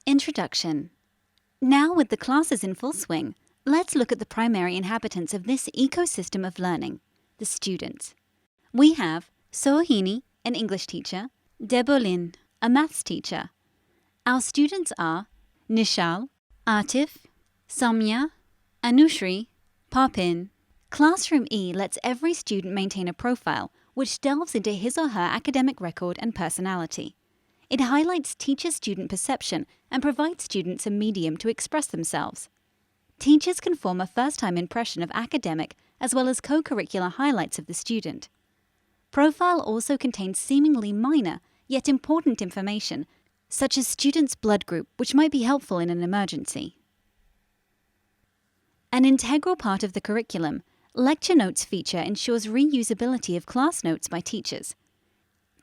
Introduction. Now, with the classes in full swing, let's look at the primary inhabitants of this ecosystem of learning, the students. We have Sohini, an English teacher, Debolin, a maths teacher. Our students are Nishal, Atif, Samya, Anushri, Papin. ClassRoomE lets every student maintain a profile which delves into his or her academic record and personality. It highlights teacher-student perception and provides students a medium to express themselves. Teachers can form a first-time impression of academic as well as co-curricular highlights of the student. Profile also contains seemingly minor yet important information, such as students' blood group, which might be helpful in an emergency. An integral part of the curriculum, Lecture Notes feature ensures reusability of class notes by teachers.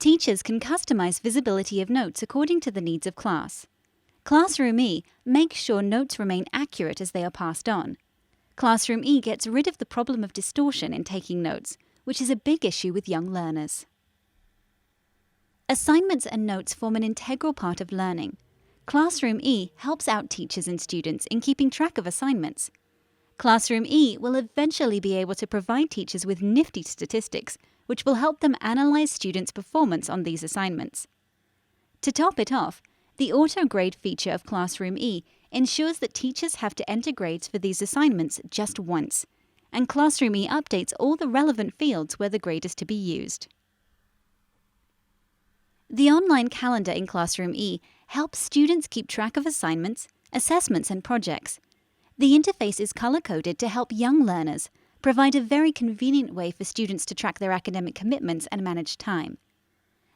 Teachers can customize visibility of notes according to the needs of class. ClassRoomE makes sure notes remain accurate as they are passed on. ClassRoomE gets rid of the problem of distortion in taking notes, which is a big issue with young learners. Assignments and notes form an integral part of learning. ClassRoomE helps out teachers and students in keeping track of assignments. ClassRoomE will eventually be able to provide teachers with nifty statistics, which will help them analyze students' performance on these assignments. To top it off, the auto-grade feature of ClassRoomE ensures that teachers have to enter grades for these assignments just once, and ClassRoomE updates all the relevant fields where the grade is to be used. The online calendar in ClassRoomE helps students keep track of assignments, assessments, and projects. The interface is color-coded to help young learners, provide a very convenient way for students to track their academic commitments and manage time.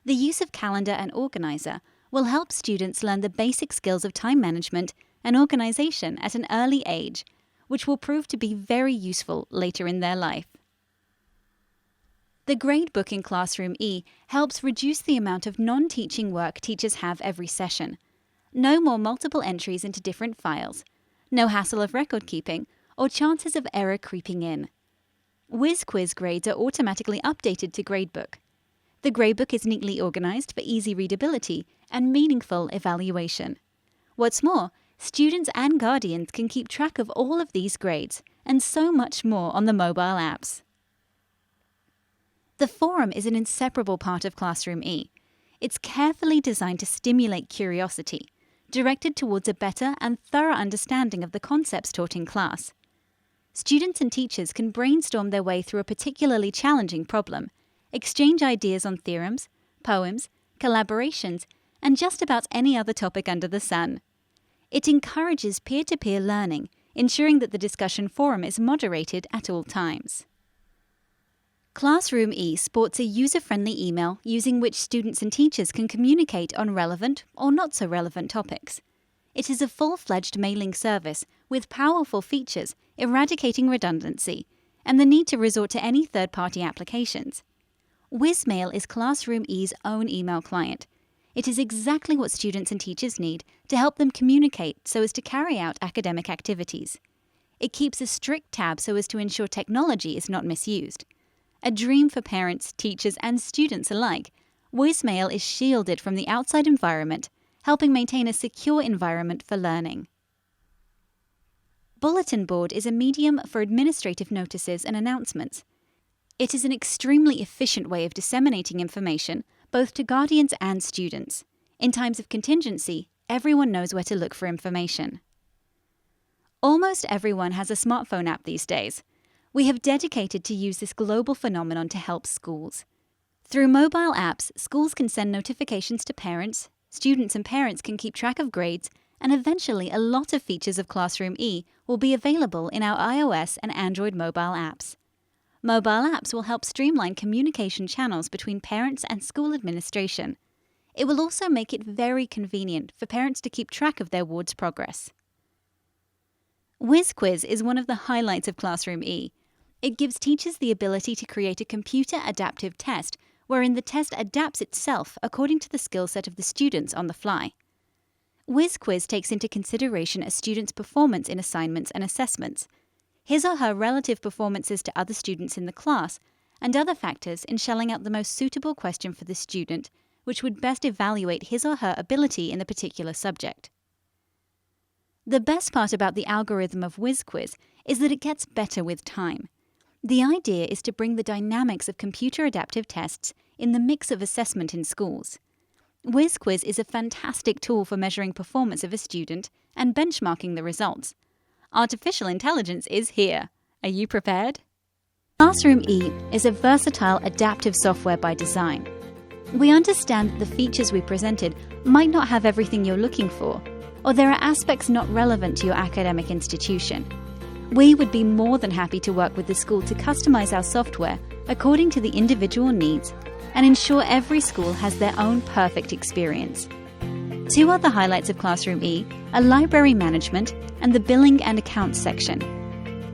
The use of calendar and organizer will help students learn the basic skills of time management and organization at an early age, which will prove to be very useful later in their life. The gradebook in ClassRoomE helps reduce the amount of non-teaching work teachers have every session. No more multiple entries into different files, no hassle of record keeping, or chances of error creeping in. Whiz quiz grades are automatically updated to gradebook. The gradebook is neatly organized for easy readability and meaningful evaluation. What's more, students and guardians can keep track of all of these grades and so much more on the mobile apps. The forum is an inseparable part of ClassRoomE. It's carefully designed to stimulate curiosity, directed towards a better and thorough understanding of the concepts taught in class. Students and teachers can brainstorm their way through a particularly challenging problem, exchange ideas on theorems, poems, collaborations, and just about any other topic under the sun. It encourages peer-to-peer learning, ensuring that the discussion forum is moderated at all times. ClassRoomE sports a user-friendly email using which students and teachers can communicate on relevant or not so relevant topics. It is a full-fledged mailing service with powerful features eradicating redundancy and the need to resort to any third-party applications. WizMail is ClassRoomE's own email client. It is exactly what students and teachers need to help them communicate so as to carry out academic activities. It keeps a strict tab so as to ensure technology is not misused. A dream for parents, teachers, and students alike, WizMail is shielded from the outside environment, helping maintain a secure environment for learning. Bulletin board is a medium for administrative notices and announcements. It is an extremely efficient way of disseminating information both to guardians and students. In times of contingency, everyone knows where to look for information. Almost everyone has a smartphone app these days. We have dedicated to use this global phenomenon to help schools. Through mobile apps, schools can send notifications to parents, students and parents can keep track of grades, and eventually a lot of features of ClassRoomE will be available in our iOS and Android mobile apps. Mobile apps will help streamline communication channels between parents and school administration. It will also make it very convenient for parents to keep track of their ward's progress. WizQuiz is one of the highlights of ClassRoomE. It gives teachers the ability to create a computer adaptive test wherein the test adapts itself according to the skill set of the students on the fly. WizQuiz takes into consideration a student's performance in assignments and assessments, his or her relative performances to other students in the class, and other factors in shelling out the most suitable question for the student, which would best evaluate his or her ability in the particular subject. The best part about the algorithm of WizQuiz is that it gets better with time. The idea is to bring the dynamics of computer adaptive tests in the mix of assessment in schools. WizQuiz is a fantastic tool for measuring performance of a student and benchmarking the results. Artificial intelligence is here. Are you prepared? ClassRoomE is a versatile adaptive software by design. We understand that the features we presented might not have everything you're looking for, or there are aspects not relevant to your academic institution. We would be more than happy to work with the school to customize our software according to the individual needs and ensure every school has their own perfect experience. Two other highlights of ClassRoomE are library management and the billing and accounts section.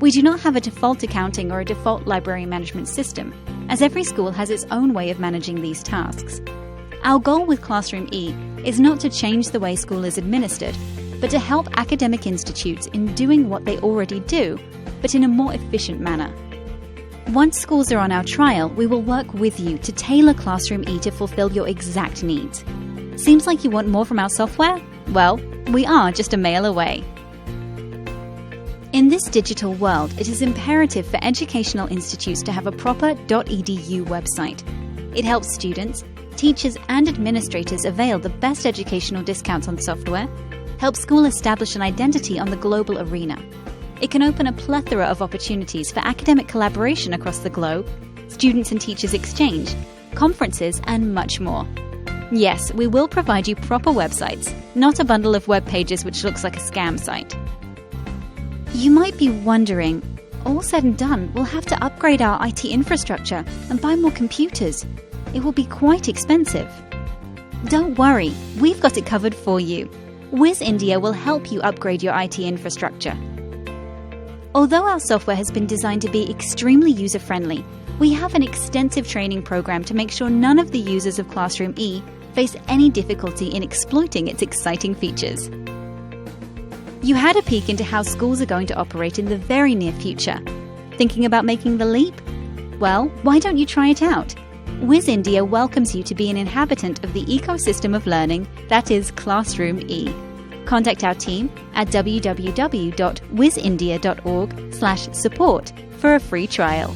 We do not have a default accounting or a default library management system, as every school has its own way of managing these tasks. Our goal with ClassRoomE is not to change the way school is administered, but to help academic institutes in doing what they already do, but in a more efficient manner. Once schools are on our trial, we will work with you to tailor ClassRoomE to fulfill your exact needs. Seems like you want more from our software? Well, we are just a mail away. In this digital world, it is imperative for educational institutes to have a proper .edu website. It helps students, teachers and administrators avail the best educational discounts on software, helps school establish an identity on the global arena. It can open a plethora of opportunities for academic collaboration across the globe, students and teachers exchange, conferences and much more. Yes, we will provide you proper websites, not a bundle of web pages which looks like a scam site. You might be wondering, all said and done, we'll have to upgrade our IT infrastructure and buy more computers. It will be quite expensive. Don't worry, we've got it covered for you. WizIndia will help you upgrade your IT infrastructure. Although our software has been designed to be extremely user-friendly, we have an extensive training program to make sure none of the users of ClassRoomE face any difficulty in exploiting its exciting features. You had a peek into how schools are going to operate in the very near future. Thinking about making the leap? Well, why don't you try it out? WizIndia welcomes you to be an inhabitant of the ecosystem of learning that is ClassRoomE. Contact our team at www.wizindia.org/support for a free trial.